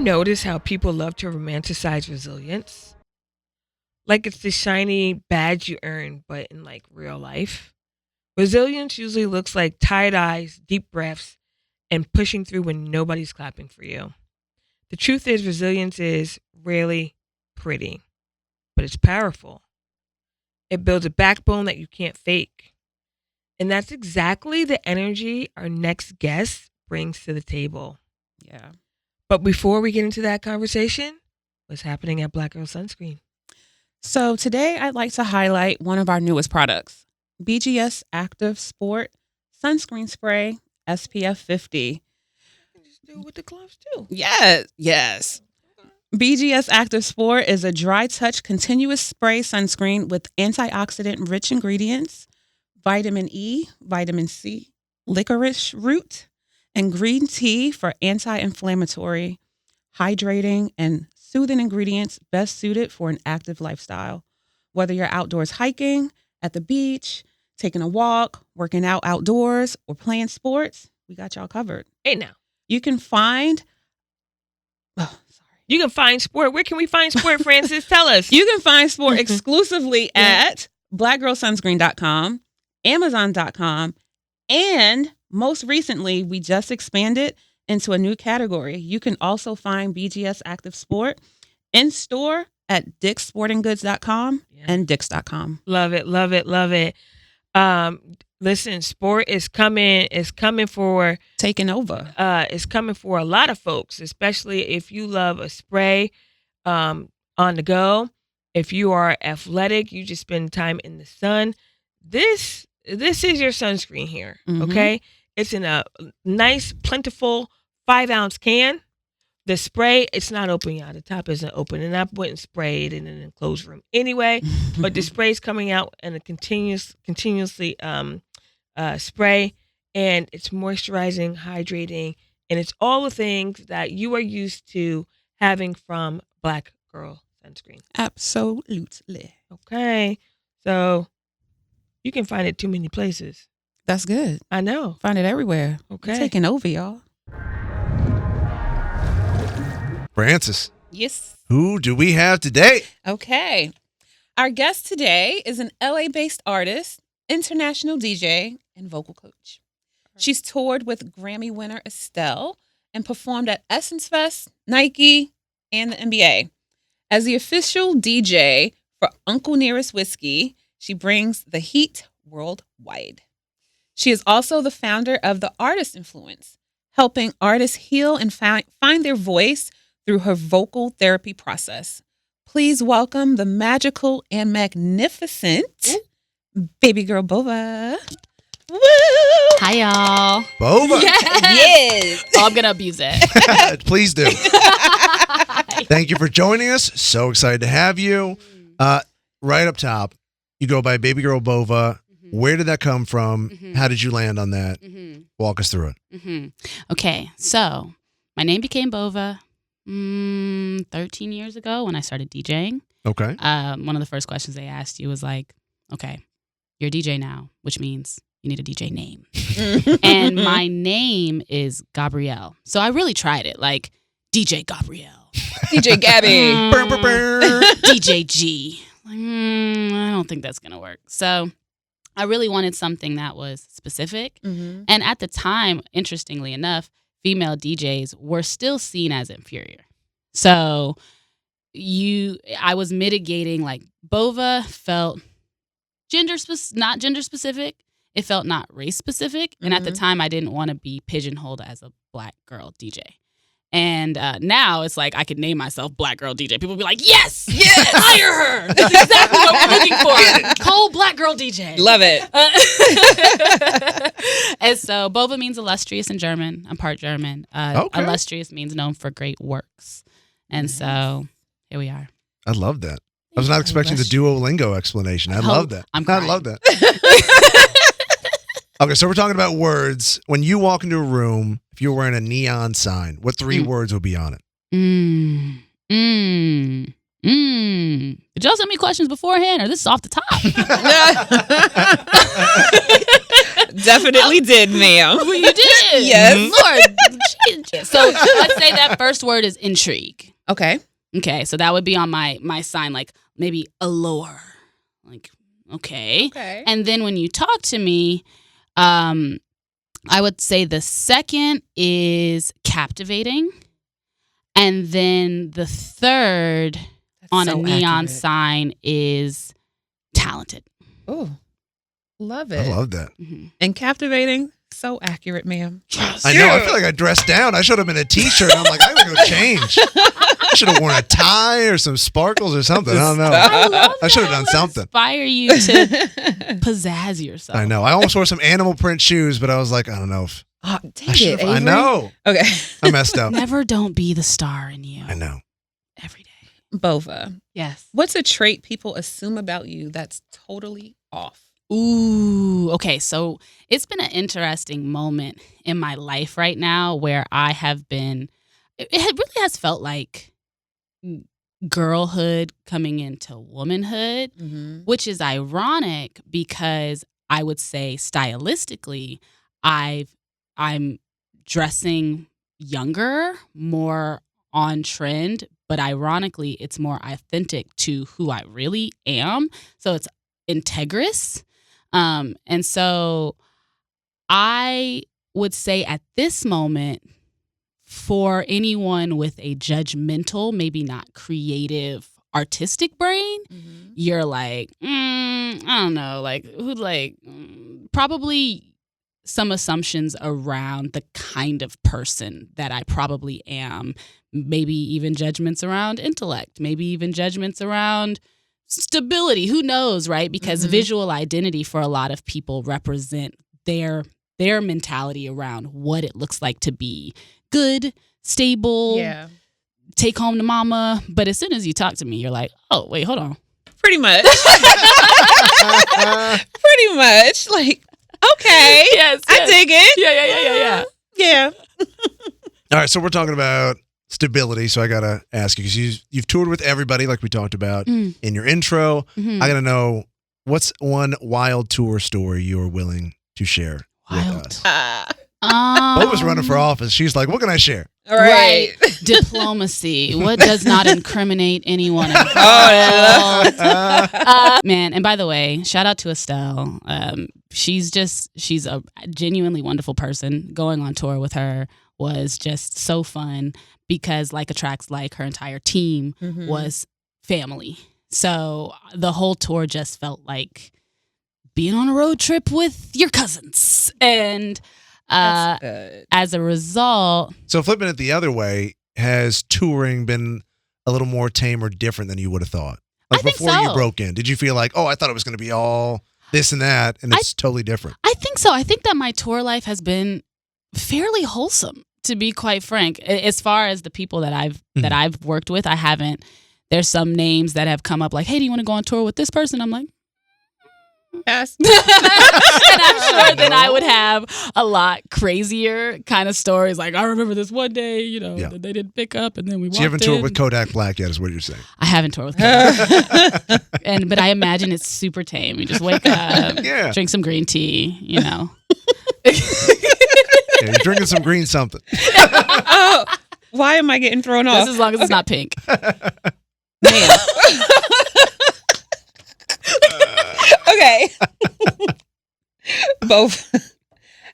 ever notice how people love to romanticize resilience? Like it's the shiny badge you earn, but in like real life. Resilience usually looks like tired eyes, deep breaths, and pushing through when nobody's clapping for you. The truth is, resilience is rarely pretty, but it's powerful. It builds a backbone that you can't fake. And that's exactly the energy our next guest brings to the table. Yeah. But before we get into that conversation, what's happening at Black Girl Sunscreen? So today I'd like to highlight one of our newest products, BGS Active Sport Sunscreen Spray SPF 50. You can just do it with the gloves too. Yes. BGS Active Sport is a dry touch continuous spray sunscreen with antioxidant rich ingredients, vitamin E, vitamin C, licorice root, and green tea for anti-inflammatory, hydrating, and soothing ingredients best suited for an active lifestyle. Whether you're outdoors hiking, at the beach, taking a walk, working out outdoors, or playing sports, we got y'all covered. Hey now. You can find... You can find sport. Where can we find sport, Francis? Tell us. You can find sport exclusively at blackgirlsunscreen.com, amazon.com, and most recently, we just expanded into a new category. You can also find BGS Active Sport in store at dickssportinggoods.com and dicks.com. Love it, love it, love it. Listen, sport is coming. It's coming for taking over. It's coming for a lot of folks, especially if you love a spray on the go. If you are athletic, you just spend time in the sun. This is your sunscreen here. Okay, it's in a nice, plentiful 5-ounce can. The spray, it's not open yet. The top isn't open, and I wouldn't spray it in an enclosed room anyway. But the spray is coming out in a continuously spray, and it's moisturizing, hydrating, and it's all the things that you are used to having from Black Girl Sunscreen. Absolutely. Okay, so you can find it too many places. That's good. I know. Find it everywhere. Okay, taking over, y'all. Francis. Yes. Who do we have today? Okay. Our guest today is an LA-based artist, international DJ, and vocal coach. She's toured with Grammy winner Estelle and performed at Essence Fest, Nike, and the NBA. As the official DJ for Uncle Nearest Whiskey, she brings the heat worldwide. She is also the founder of The Artist Influence, helping artists heal and find their voice through her vocal therapy process. Please welcome the magical and magnificent baby girl Bova. Woo! Hi, y'all. Bova. Yes. Oh, I'm going to abuse it. Please do. Thank you for joining us. So excited to have you. Right up top, you go by Baby Girl Bova. Where did that come from? How did you land on that? Walk us through it. Okay, so my name became Bova 13 years ago when I started DJing. Okay. One of the first questions they asked you was like, okay, you're a DJ now, which means you need a DJ name. And my name is Gabrielle. So I really tried it, like DJ Gabrielle. DJ Gabby. DJ G. Like, I don't think that's going to work. So I really wanted something that was specific. And at the time, interestingly enough, female DJs were still seen as inferior. So I was mitigating, like Bova felt not gender specific. It felt not race specific. And at the time, I didn't want to be pigeonholed as a Black girl DJ. And now it's like I could name myself Black Girl DJ. People be like, yes, hire her. That's exactly what we're looking for. Cole Black Girl DJ. Love it. And so Bova means illustrious in German. I'm part German. Okay. Illustrious means known for great works. And so here we are. I love that. I was not expecting the Duolingo explanation. I love that. I love that. Okay, so we're talking about words. When you walk into a room, if you're wearing a neon sign, what 3 words would be on it? Did y'all send me questions beforehand, or this is off the top? Definitely did, ma'am. Well, you did. Yes. Lord. Jeez. So let's say that first word is intrigue. Okay. Okay, so that would be on my sign, like maybe allure. Like, okay. Okay. And then when you talk to me, I would say the second is captivating. And then the third on a neon sign is talented. Oh, love I it. love that. Mm-hmm. And captivating. So accurate, ma'am. I know. I feel like I dressed down. I should have been a t-shirt. I'm like, I gotta go change. I should have worn a tie or some sparkles or something. I don't know. I love I should have that. done It would something. Inspire you to pizzazz yourself. I know. I almost wore some animal print shoes, but I was like, I don't know if Oh, dang I should it, have. I Avery. know. Okay. I messed up. Never don't be the star in you. I know. Every day. Bova, Yes. what's a trait people assume about you that's totally off? Ooh, okay. So it's been an interesting moment in my life right now where I have been, it really has felt like girlhood coming into womanhood, Mm-hmm. which is ironic because I would say stylistically, I'm dressing younger, more on trend, but ironically, it's more authentic to who I really am. So it's integrous. And so I would say at this moment, for anyone with a judgmental, maybe not creative, artistic brain, Mm-hmm. you're like, I don't know, like probably some assumptions around the kind of person that I probably am. Maybe even judgments around intellect, maybe even judgments around stability. Who knows, right? Because Mhm. visual identity for a lot of people represent their mentality around what it looks like to be good, stable, Yeah. take home to mama. But as soon as you talk to me, you're like, oh, wait, hold on. Pretty much. Pretty much. Like, okay. Yes, I dig it. Yeah. Yeah. All right, so we're talking about stability. So I gotta ask you because you've toured with everybody, like we talked about Mm. in your intro. Mhm. I gotta know what's one wild tour story you are willing to share Wild. with us. Uh, Bo was running for office. She's like, "What can I share?" all right. Diplomacy. What does not incriminate anyone involved? Oh, Man, and by the way, shout out to Estelle. She's a genuinely wonderful person. Going on tour with her was just so fun because like attracts like, her entire team Mhm. was family. So the whole tour just felt like being on a road trip with your cousins. And That's good. as a result, So flipping it the other way, has touring been a little more tame or different than you would have thought? Like I think before you so. broke in, did you feel like, oh, I thought it was going to be all this and that, and it's totally different? I think so. I think that my tour life has been fairly wholesome, to be quite frank. As far as the people that I've worked with, I haven't. There's some names that have come up like, "Hey, do you want to go on tour with this person?" I'm like, Yes. and I'm sure then I would have a lot crazier kind of stories. Like, I remember this one day, Yeah. that they didn't pick up, and then we walked So you haven't toured in. with Kodak Black yet, is what you're saying? I haven't toured with Kodak. But I imagine it's super tame. You just wake up, Yeah. drink some green tea, Yeah, you're drinking some green something. Oh, why am I getting thrown off? Just as long as it's not pink. Man. Okay. Both.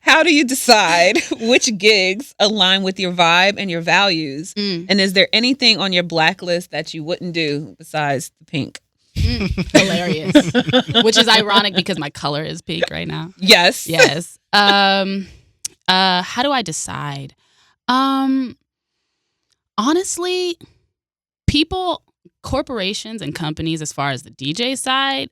How do you decide which gigs align with your vibe and your values? Mm. And is there anything on your blacklist that you wouldn't do besides the pink? Hilarious. Which is ironic because my color is pink right now. Yes. Yes. How do I decide? Honestly, corporations and companies, as far as the DJ side,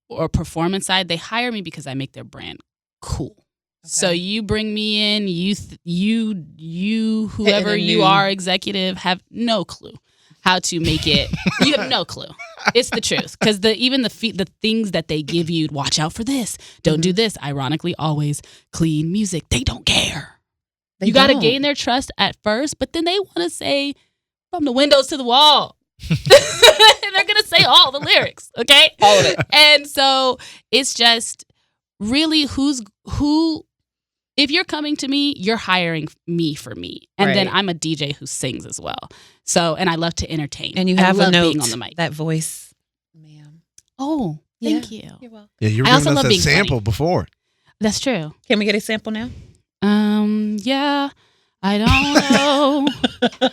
or performance side, they hire me because I make their brand cool. So Okay. you bring me in, you whoever Hitting a you new- are, executive, have no clue how to make it. You have no clue. It's the truth, because the things that they give you, watch out for this, don't do this. Ironically, always clean music. They don't care. You got to gain their trust at first, but then they want to say from the windows to the wall. They're gonna say all the lyrics, okay? All of it. And so it's just really who. If you're coming to me, you're hiring me for me. And then Right. I'm a DJ who sings as well. So, and I love to entertain. And you I have a love note, being on the mic. that voice, ma'am. Oh, thank you. You're welcome. Yeah, you were I also giving us love that being sample funny. before. That's true. Can we get a sample now? Yeah, I don't know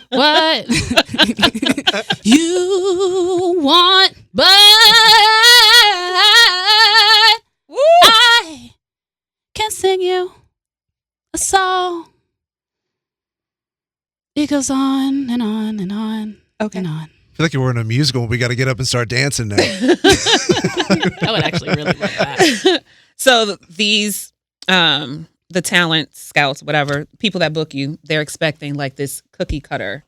what you want, but I can sing you a song. It goes on and on and on Okay. and on. I feel like we're in a musical. We got to get up and start dancing now. I would actually really love that. So these, the talent scouts, whatever, people that book you, they're expecting like this cookie cutter.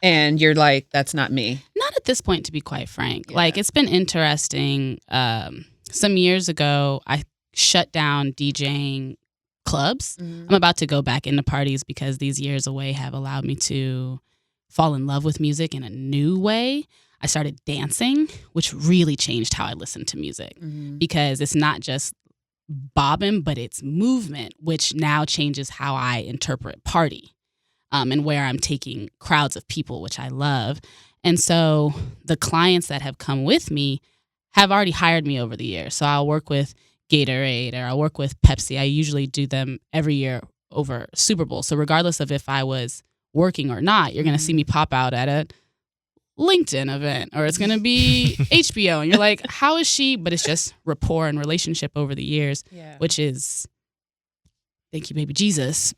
And you're like, that's not me. Not at this point, to be quite frank. Yeah. Like, it's been interesting. Some years ago, I shut down DJing clubs. I'm about to go back into parties because these years away have allowed me to fall in love with music in a new way. I started dancing, which really changed how I listen to music because it's not just bobbing, but it's movement, which now changes how I interpret party and where I'm taking crowds of people, which I love. And so the clients that have come with me have already hired me over the years. So I'll work with Gatorade or I'll work with Pepsi. I usually do them every year over Super Bowl. So regardless of if I was working or not, you're going to see me pop out at a LinkedIn event or it's going to be HBO. And you're like, how is she? But it's just rapport and relationship over the years, which is, thank you, baby Jesus,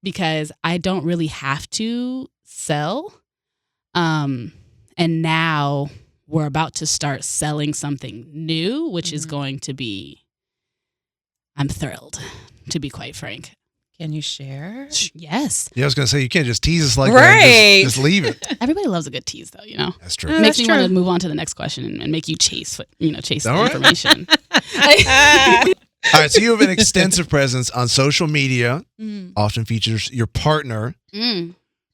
because I don't really have to sell. And now we're about to start selling something new, which is going to be, I'm thrilled, to be quite frank. Can you share? Yes. Yeah, I was going to say, you can't just tease us like Right. that. And just leave it. Everybody loves a good tease, though, you know? That's true. Yeah. Makes that's me want true. to move on to the next question and make you chase All right. information. All right, so you have an extensive presence on social media, often features your partner.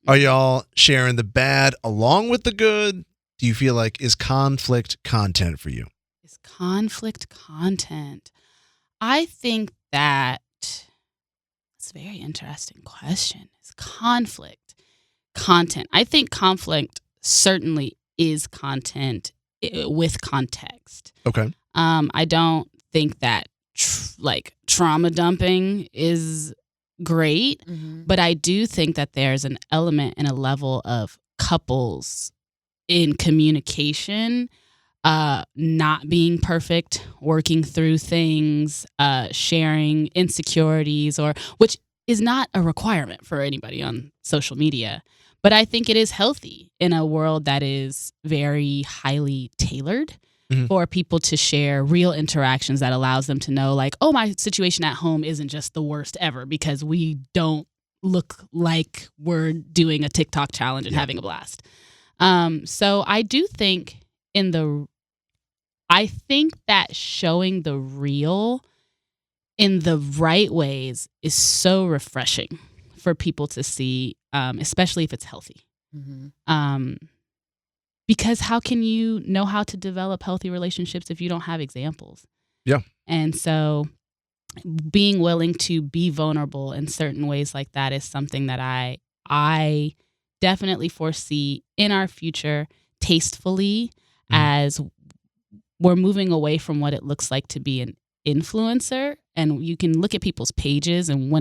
Are y'all sharing the bad along with the good? Do you feel like is conflict content for you? Is conflict content? I think that it's a very interesting question. Is conflict content? I think conflict certainly is content with context. Okay. I don't think that trauma dumping is great, but I do think that there's an element and a level of couples in communication, not being perfect, working through things, sharing insecurities, which is not a requirement for anybody on social media. But I think it is healthy in a world that is very highly tailored for people to share real interactions that allows them to know, like, oh, my situation at home isn't just the worst ever because we don't look like we're doing a TikTok challenge and having a blast. So I do think I think that showing the real in the right ways is so refreshing for people to see, especially if it's healthy. Because how can you know how to develop healthy relationships if you don't have examples? Yeah. And so being willing to be vulnerable in certain ways like that is something that I definitely foresee in our future tastefully as we're moving away from what it looks like to be an influencer. And you can look at people's pages and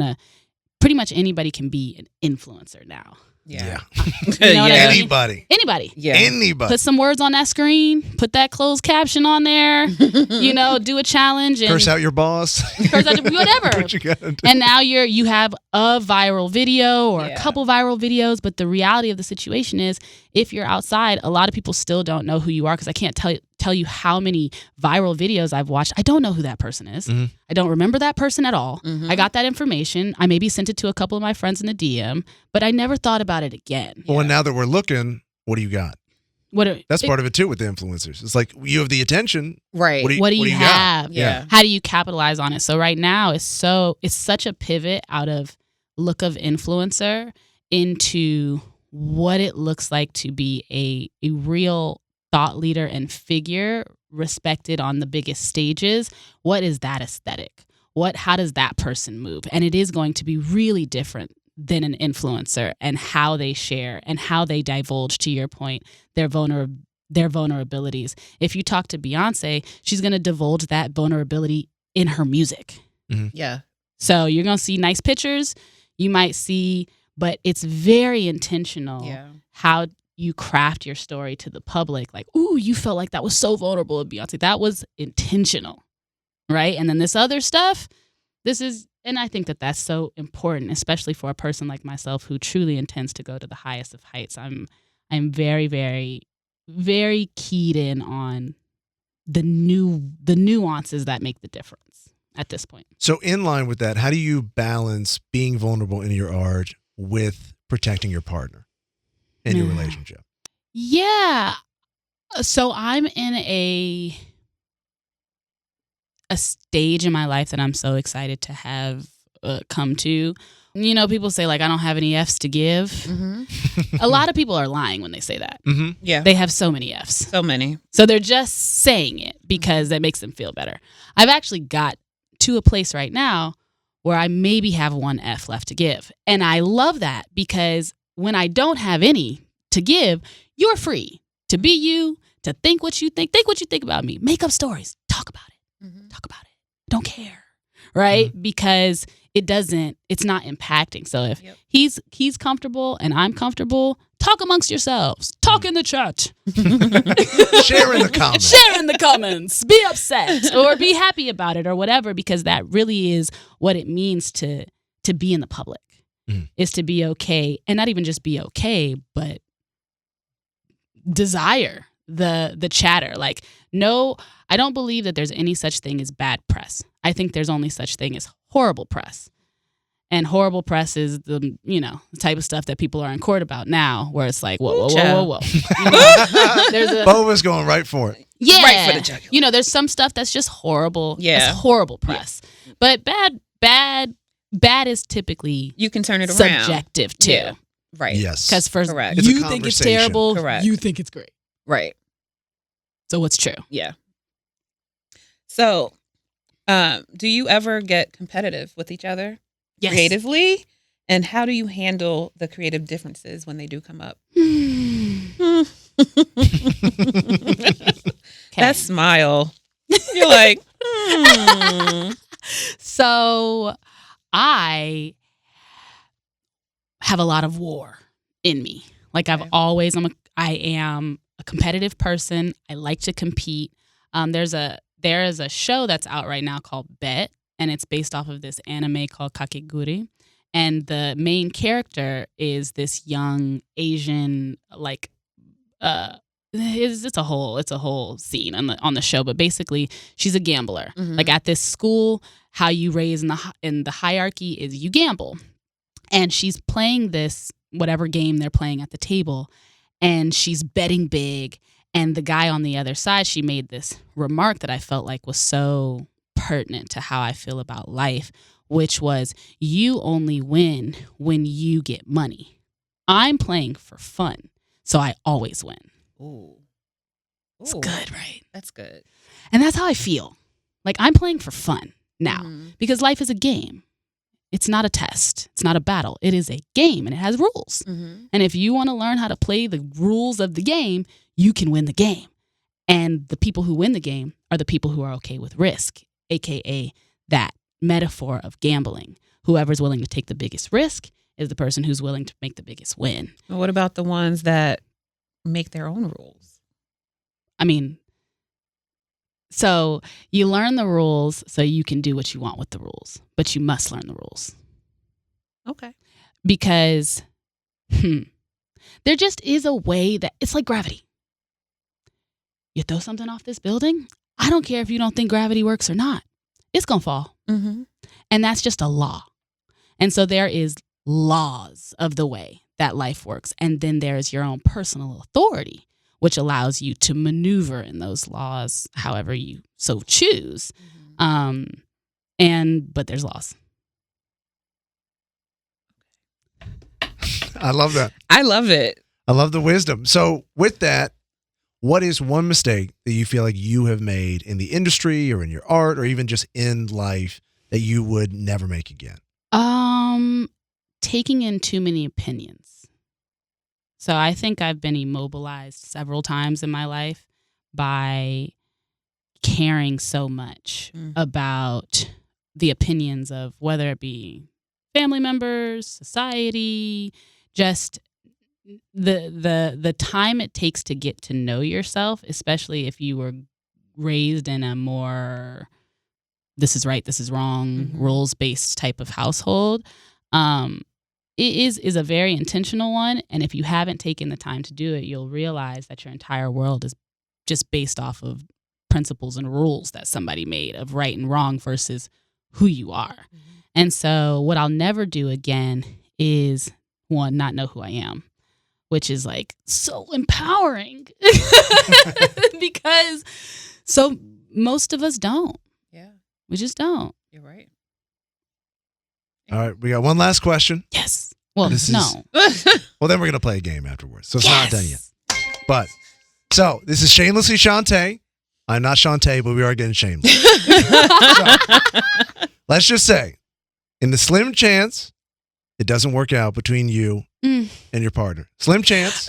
pretty much anybody can be an influencer now. Yeah. You know what I mean? Anybody. Anybody. Yeah. Anybody. Put some words on that screen, put that closed caption on there, do a challenge and Curse out your boss. curse out whatever. What you gotta do. And now you have a viral video or a Yeah. couple viral videos, but the reality of the situation is if you're outside, a lot of people still don't know who you are because I can't tell you how many viral videos I've watched. I don't know who that person is. I don't remember that person at all. I got that information. I maybe sent it to a couple of my friends in the DM, but I never thought about it again. Well, and now that we're looking, what do you got? That's Part of it too with the influencers. It's like you have the attention. Right. What do you got? have? Yeah. How do you capitalize on it? So right now it's such a pivot out of look of influencer into what it looks like to be a real thought leader and figure respected on the biggest stages, what is that aesthetic? How does that person move? And it is going to be really different than an influencer, and how they share and how they divulge, to your point, their vulnerabilities. If you talk to Beyonce, she's going to divulge that vulnerability in her music. Mm-hmm. Yeah. So you're going to see nice pictures. You might see, but it's very intentional how you craft your story to the public. Like, ooh, you felt like that was so vulnerable with Beyonce. That was intentional, right? And then this other stuff, and I think that that's so important, especially for a person like myself who truly intends to go to the highest of heights. I'm very, very, very keyed in on the nuances that make the difference at this point. So in line with that, how do you balance being vulnerable in your art with protecting your partner in your relationship? Yeah. So I'm in a stage in my life that I'm so excited to have come to. You know, people say, like, I don't have any F's to give. Mm-hmm. A lot of people are lying when they say that. Mm-hmm. Yeah. They have so many F's. So many. So they're just saying it because that makes them feel better. I've actually got to a place right now where I maybe have one F left to give. And I love that, because when I don't have any to give, you're free to be you, to think what you think what you think about me, make up stories, talk about it. Talk about it. Don't care. Right? Mm-hmm. Because it's not impacting. So if he's comfortable and I'm comfortable, talk amongst yourselves. Talk in the chat. Share in the comments. Share in the comments. Be upset or be happy about it or whatever, because that really is what it means to be in the public. Is to be okay, and not even just be okay, but desire the chatter. Like, no, I don't believe that there's any such thing as bad press. I think there's only such thing as horrible press. And horrible press is the type of stuff that people are in court about now, where it's like, whoa. Bova's going right for it. Yeah. Right for the jugular. There's some stuff that's just horrible. Yeah. It's horrible press. Yeah. But bad is typically, you can turn it around, subjective too. Yeah. Right. Yes. Because for Correct. you think it's terrible, Correct. you think it's great. Right. So what's true? Yeah. So, do you ever get competitive with each other? Yes. Creatively? And how do you handle the creative differences when they do come up? That smile. You're like, So I have a lot of war in me. Like, I am a competitive person. I like to compete. There is a show that's out right now called Bet, and it's based off of this anime called Kakegurui. And the main character is this young Asian, like, it's a whole scene on the show. But basically, she's a gambler. Mm-hmm. Like, at this school, how you raise in the hierarchy is you gamble. And she's playing this whatever game they're playing at the table, and she's betting big. And the guy on the other side, she made this remark that I felt like was so pertinent to how I feel about life, which was, you only win when you get money. I'm playing for fun, so I always win. Ooh. It's good, right? That's good. And that's how I feel. Like, I'm playing for fun now, because life is a game. It's not a test. It's not a battle. It is a game, and it has rules. Mm-hmm. And if you want to learn how to play the rules of the game, you can win the game. And the people who win the game are the people who are okay with risk, aka that metaphor of gambling. Whoever's willing to take the biggest risk is the person who's willing to make the biggest win. Well, what about the ones that make their own rules? I mean, so you learn the rules so you can do what you want with the rules, but you must learn the rules. Okay. Because there just is a way that it's like gravity. You throw something off this building, I don't care if you don't think gravity works or not. It's going to fall. Mm-hmm. And that's just a law. And so there is laws of the way that life works. And then there's your own personal authority, which allows you to maneuver in those laws however you so choose. Mm-hmm. But there's laws. I love that. I love it. I love the wisdom. So with that, what is one mistake that you feel like you have made in the industry or in your art or even just in life that you would never make again? Taking in too many opinions. So I think I've been immobilized several times in my life by caring so much about the opinions of whether it be family members, society, just the time it takes to get to know yourself, especially if you were raised in a more this is right, this is wrong, rules-based type of household. It is a very intentional one, and if you haven't taken the time to do it, you'll realize that your entire world is just based off of principles and rules that somebody made of right and wrong versus who you are. And so what I'll never do again is, one, not know who I am, which is like so empowering because so most of us don't. Yeah. We just don't. You're right. All right, we got one last question. Yes. Well, no. Well, then we're going to play a game afterwards. So it's not done yet. But, so this is Shamelessly Shontay. I'm not Shontay, but we are getting shameless. So, let's just say, in the slim chance it doesn't work out between you and your partner. Slim chance.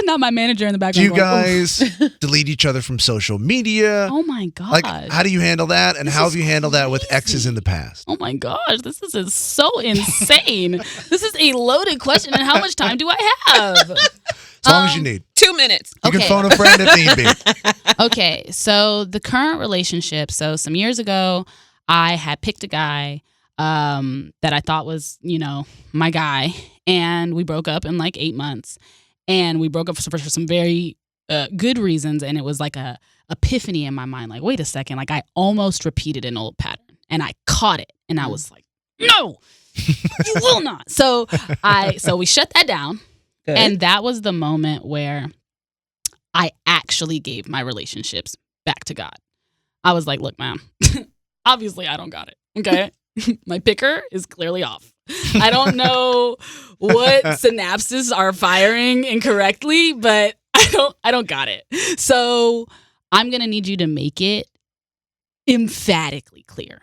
Not my manager in the background. Do you guys delete each other from social media? Oh my God. Like, how do you handle that? And how have you handled that with exes in the past? Oh my gosh, this is so insane. This is a loaded question. And how much time do I have? As long as you need. 2 minutes. You can phone a friend if need be. Okay, so the current relationship. So some years ago, I had picked a guy that I thought was, my guy. And we broke up in like 8 months. And we broke up for some very good reasons. And it was like a epiphany in my mind. Like, wait a second. Like, I almost repeated an old pattern. And I caught it. And I was like, no, you will not. So we shut that down. Good. And that was the moment where I actually gave my relationships back to God. I was like, look, man, obviously I don't got it. Okay. My picker is clearly off. I don't know what synapses are firing incorrectly, but I don't got it. So I'm going to need you to make it emphatically clear.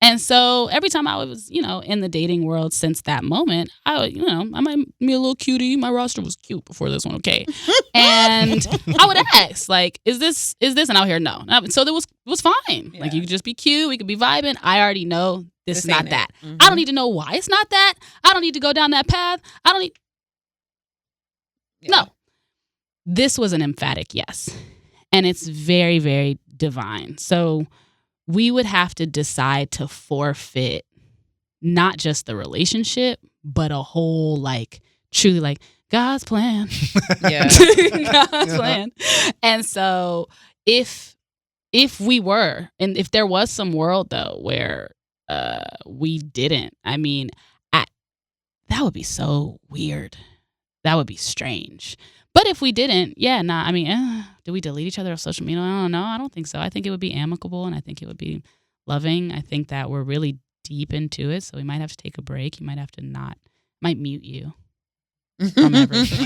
And so every time I was, in the dating world since that moment, I might be a little cutie. My roster was cute before this one, okay? And I would ask, like, is this? And I'll hear no. So it was fine. Yeah. Like, you could just be cute. We could be vibing. I already know this is not that. Mm-hmm. I don't need to know why it's not that. I don't need to go down that path. I don't need. Yeah. No. This was an emphatic yes. And it's very, very divine. So we would have to decide to forfeit not just the relationship, but a whole, like, truly, like, God's plan. Yeah. God's plan. And so if we were, and if there was some world, though, where we didn't, I mean, that would be so weird. That would be strange. But if we didn't, do we delete each other off social media? I don't know. I don't think so. I think it would be amicable, and I think it would be loving. I think that we're really deep into it, so we might have to take a break. You might have to might mute you from everything.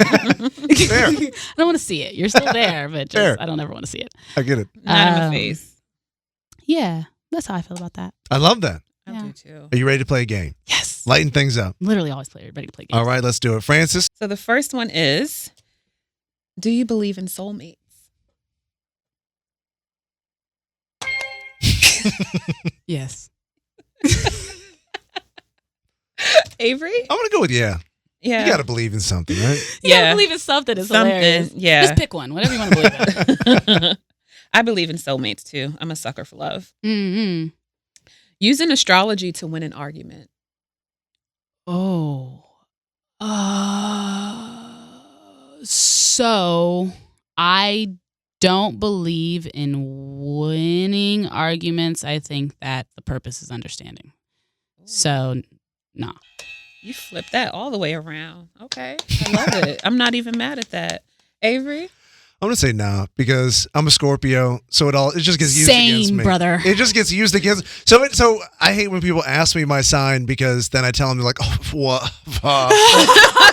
Fair. I don't want to see it. You're still there, but I don't ever want to see it. I get it. Not in my face. Yeah, that's how I feel about that. I love that. I do too. Are you ready to play a game? Yes. Lighten things up. Literally always ready to play games. All right, let's do it. Francis? So the first one is, do you believe in soulmates? Yes. Avery? I'm going to go with yeah. Yeah. You got to believe in something, right? You gotta believe in something. It's hilarious. Yeah. Just pick one. Whatever you want to believe in. I believe in soulmates too. I'm a sucker for love. Mm-hmm. Using astrology to win an argument. Oh. So I don't believe in winning arguments. I think that the purpose is understanding. So, no. You flipped that all the way around. Okay. I love it. I'm not even mad at that. Avery? I'm gonna say nah because I'm a Scorpio, so it just gets used against Same, me. brother. It just gets used against. So I hate when people ask me my sign because then I tell them they're like, oh, what?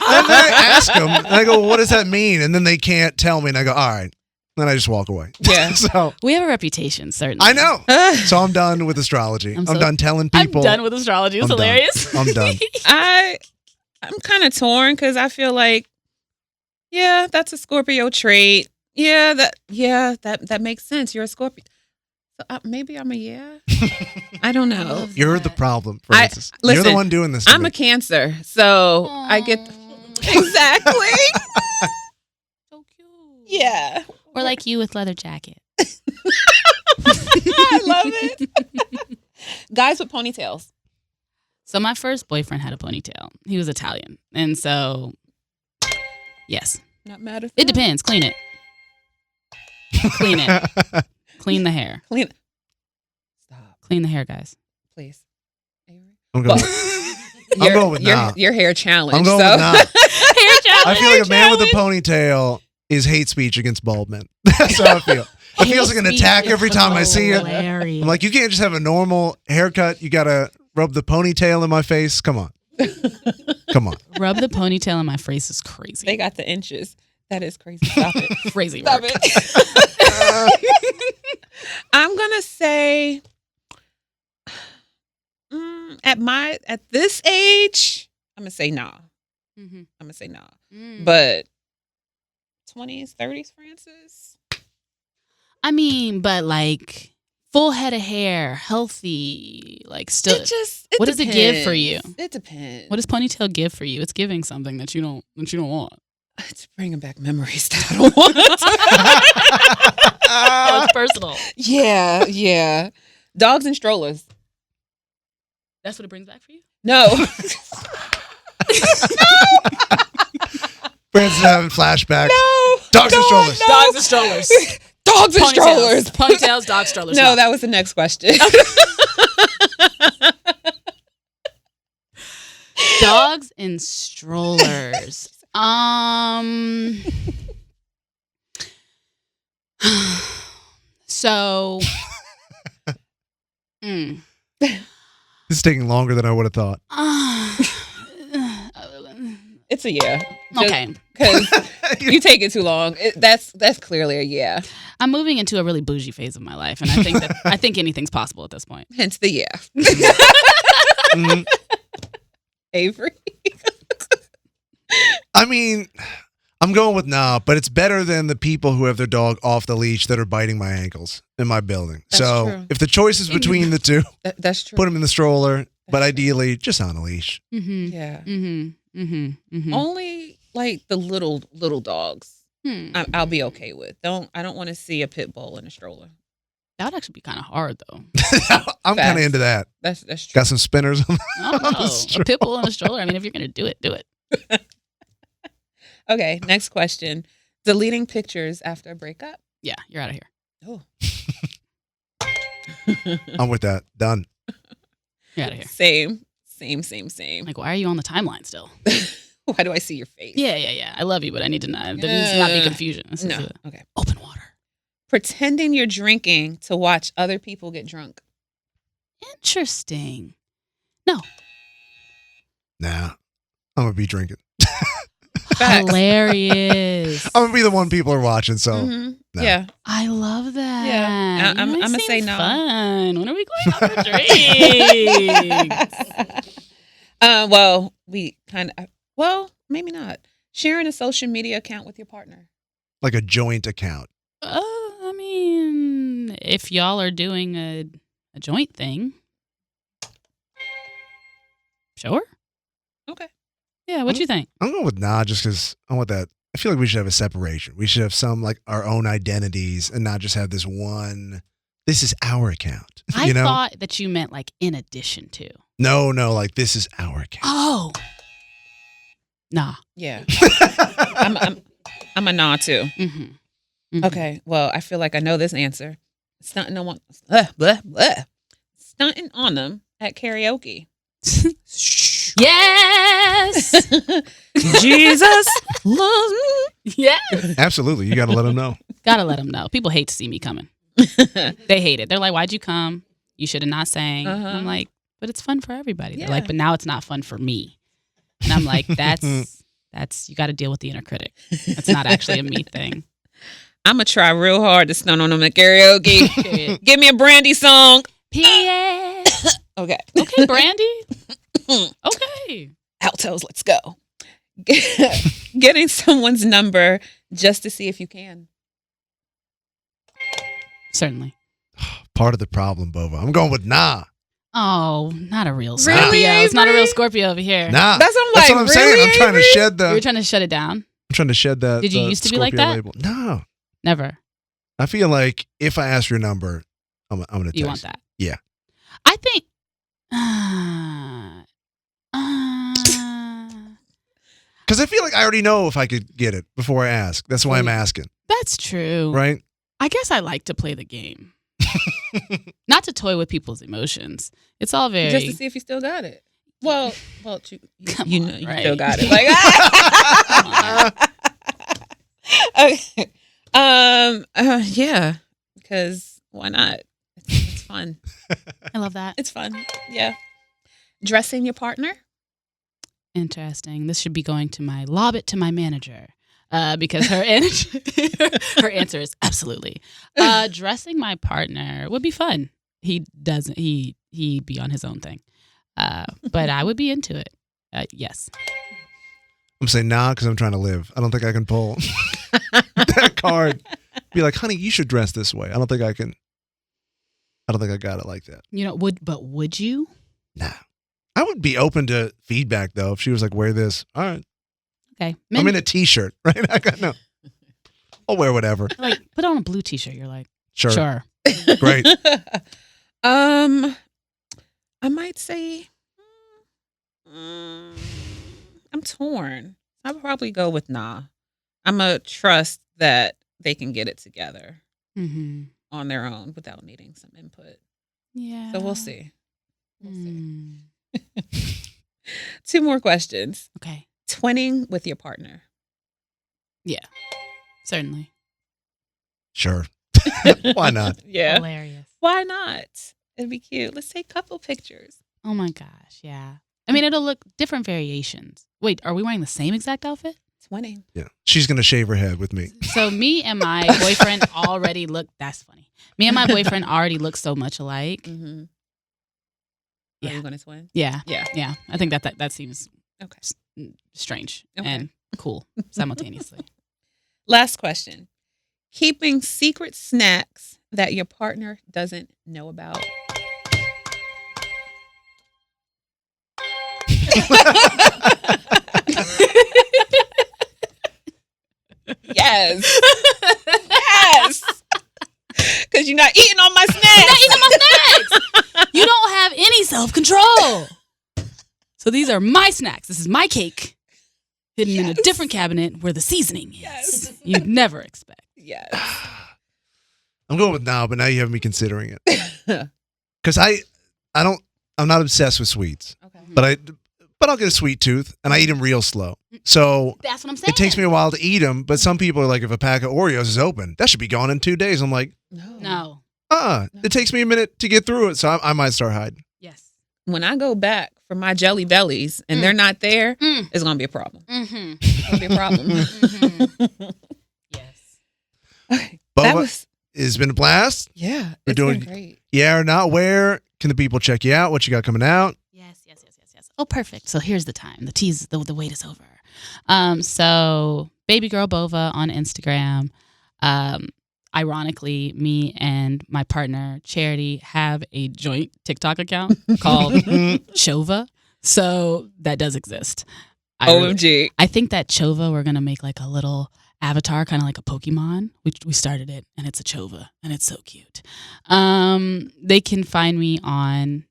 And then I ask them, and I go, well, what does that mean? And then they can't tell me, and I go, all right. Then I just walk away. Yeah. So We have a reputation, certainly. I know. So I'm done with astrology. I'm done telling people. I'm done with astrology. It's I'm done. hilarious. I'm done. I'm kind of torn because I feel like, yeah, that's a Scorpio trait. Yeah, that makes sense. You're a Scorpio. So maybe I'm a yeah. I don't know. You're the problem, Francis. listen, You're the one doing this. To I'm me. a Cancer, so I get exactly. So cute. Yeah, Or like you with leather jacket. I love it. Guys with ponytails. So my first boyfriend had a ponytail. He was Italian. And so, yes. Not mad at It depends. Clean it. Clean it. Clean the hair. Clean. Stop, Clean the hair, guys. please. I'm going. I'm going with nah. Your hair challenge. I'm going so. with nah. Hair challenge. I feel like a man with a ponytail is hate speech against bald men. That's how I feel. It feels like an attack every time I see it. Hilarious. I'm like, you can't just have a normal haircut. You gotta rub the ponytail in my face. Come on. Come on. Rub the ponytail in my face is crazy. They got the inches. That is crazy. Stop it. Crazy Stop work. it. I'm gonna say, at this age, I'm gonna say nah. Mm-hmm. I'm gonna say nah. Mm. But 20s, 30s, Francis. I mean, but like full head of hair, healthy, like still. What does it give for you? It depends. What does ponytail give for you? It's giving something that you don't want. It's bringing back memories that I don't want. Oh, it's personal. Yeah. Dogs and strollers. That's what it brings back for you? No. Francis is having flashbacks. No. Dogs and strollers. No. Dogs and strollers. Dogs and strollers. Ponytails, dog strollers. No, that was the next question. Dogs and strollers. So This is taking longer than I would have thought. It's a yeah. Okay. Because you take it too long. That's clearly a yeah. I'm moving into a really bougie phase of my life, and I think anything's possible at this point. Hence the yeah. Mhm. Avery. I mean, I'm going with nah, but it's better than the people who have their dog off the leash that are biting my ankles in my building. That's So true. if the choice is between the two, That's true. put them in the stroller, but That's ideally just on a leash. Mm-hmm. Yeah. Mm-hmm. Mm-hmm. Mm-hmm. Only like the little dogs. I'll be okay with. I don't want to see a pit bull in a stroller. That would actually be kind of hard, though. I'm kind of into that. That's true. Got some spinners on I don't know. That's A pit bull in a stroller. I mean, if you're gonna do it, do it. Okay, next question. Deleting pictures after a breakup. Yeah, you're out of Oh. here. I'm with that. Done. You're out of here. Same. Like, why are you on the timeline still? Why do I see your face? Yeah. I love you, but I need to know. There needs to not be confusion. This is No. Okay. open water. Pretending you're drinking to watch other people get drunk. Interesting. Nah. I'm going to be drinking. Facts. Hilarious. I'm going to be the one people are watching, so. Mhm. No. Yeah. I love that. Yeah. I'm You guys gonna say seem no. Fun. When are we going out for drinks? Well, we kind of. Well, maybe not. Sharing a social media account with your partner. Like a joint account. I mean, if y'all are doing a joint thing, sure. Okay. Yeah, what you think? I'm going with nah just because I want that. I feel like we should have a separation. We should have some like our own identities and not just have this one. This is our account. I You know? thought that you meant like in addition to. No, like this is our account. Oh. Nah. Yeah. I'm a nah too. Mm-hmm. Mm-hmm. Okay. Well, I feel like I know this answer. Stunting on them at karaoke. Yes. Jesus loves me. Yeah. Absolutely. You got to let them know. Gotta let them know. People hate to see me coming. They hate it. They're like, why'd you come? You should have not sang. And I'm like, but it's fun for everybody. They're like, but now it's not fun for me. And I'm like, that's you got to deal with the inner critic. It's not actually a me thing. I'm going to try real hard to stun on them at karaoke. Give me a Brandy song. P.S. Okay. Okay, Brandy. Okay. Altos, let's go. Getting someone's number just to see if you can. Certainly. Part of the problem, Bova. I'm going with nah. Oh, not a real Scorpio. Really, It's not a Avery? real Scorpio over here. Nah. That's what I'm saying. really, I'm trying to Avery? shed the. You were trying to shut it down? I'm trying to shed that. Did you used to be like Scorpio that? label. No. Never. I feel like if I ask your number, I'm going to text. You want that? Yeah. I think. Because I feel like I already know if I could get it before I ask. That's why I'm asking. That's true. Right? I guess I like to play the game. Not to toy with people's emotions. It's all very. Just to see if you still got it. Well, you know you right? still got it. Like, okay. Yeah, because why not? It's fun. I love that. It's fun. Yeah. Dressing your partner. Interesting. This should be going to lob it to my manager. Because her her answer is absolutely. Dressing my partner would be fun. He doesn't. He be on his own thing. But I would be into it. Yes. I'm saying nah because I'm trying to live. I don't think I can pull that card. Be like, honey, you should dress this way. I don't think I can. I don't think I got it like that. You know, would you? Nah. I would be open to feedback though. If she was like, wear this. All right. Okay. I'm in a t-shirt, right? I got no. I'll wear whatever. Like, put on a blue t-shirt. You're like, Sure. Great. I might say, I'm torn. I'll probably go with nah. I'm going to trust that they can get it together on their own without needing some input. Yeah. So we'll see. We'll see. 2 more questions. Okay. Twinning with your partner. Yeah. Certainly. Sure. Why not? Yeah. Hilarious. Why not? It'd be cute. Let's take couple pictures. Oh my gosh. Yeah. I mean, it'll look different variations. Wait, are we wearing the same exact outfit? Twinning. Yeah. She's going to shave her head with me. So me and my boyfriend already look. That's funny. Me and my boyfriend already look so much alike. Mm-hmm. Yeah. Are you going to twin? Yeah. Yeah. Yeah. I think that seems Okay. strange Okay. and cool simultaneously. Last question. Keeping secret snacks that your partner doesn't know about. Yes. Yes. Because you're not eating on my snacks. You're not eating my snacks. You don't have any self-control. So these are my snacks. This is my cake. Hidden in a different cabinet where the seasoning is. Yes. You'd never expect. Yes. I'm going with now, but now you have me considering it. Because I'm not obsessed with sweets, Okay. but I'll get a sweet tooth and I eat them real slow. So That's what I'm saying. it takes me a while to eat them, but some people are like, if a pack of Oreos is open, that should be gone in 2 days. I'm like, No. it takes me a minute to get through it. So I might start hiding. Yes. When I go back for my Jelly Bellies and they're not there, Mm. it's going to be a problem. Mm-hmm. It's going to be a problem. Mm-hmm. Yes. Okay. Bova, That was, it's been a blast. yeah, We're it's doing- been great. Yeah or not? Where can the people check you out? What you got coming out? Yes. Oh, perfect. So here's the time. The tease, the wait is over. So Baby Girl Bova on Instagram. Ironically, me and my partner Charity have a joint TikTok account called Chova. So that does exist. OMG. I think that Chova, we're gonna make like a little avatar, kind of like a Pokemon. We started it, and it's a Chova, and it's so cute. They can find me on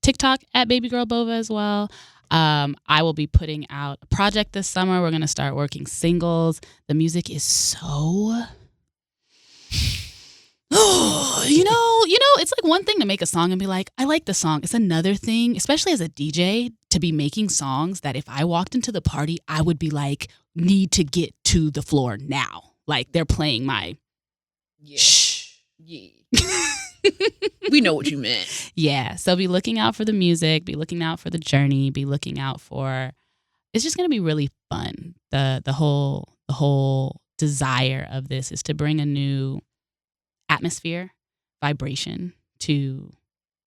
TikTok at Baby Girl Bova as well. I will be putting out a project this summer. We're gonna start working singles. The music is so Oh, it's like one thing to make a song and be like, I like the song. It's another thing, especially as a DJ, to be making songs that if I walked into the party, I would be like, need to get to the floor now. Like they're playing my shh. Yeah. We know what you meant. Yeah. So be looking out for the music, be looking out for the journey, be looking out for, it's just going to be really fun. The whole desire of this is to bring a new atmosphere, vibration to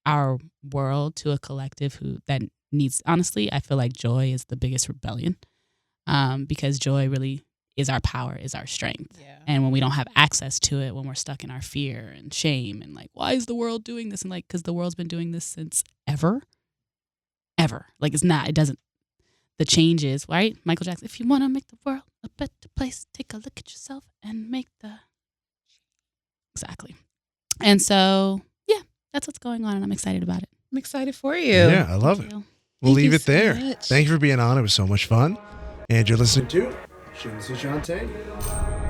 our world, to a collective that needs, honestly, I feel like joy is the biggest rebellion, because joy really is our power, is our strength. Yeah. And when we don't have access to it, when we're stuck in our fear and shame and like, why is the world doing this? And like, because the world's been doing this since ever. Like it doesn't, the changes, right? Michael Jackson, if you want to make the world a better place, take a look at yourself and make exactly. And so, yeah, that's what's going on, and I'm excited about it. I'm excited for you. Yeah, I love Thank it. you. We'll Thank leave you it so there. much. Thank you for being on. It was so much fun. And you're listening to Shamelessly Shontay.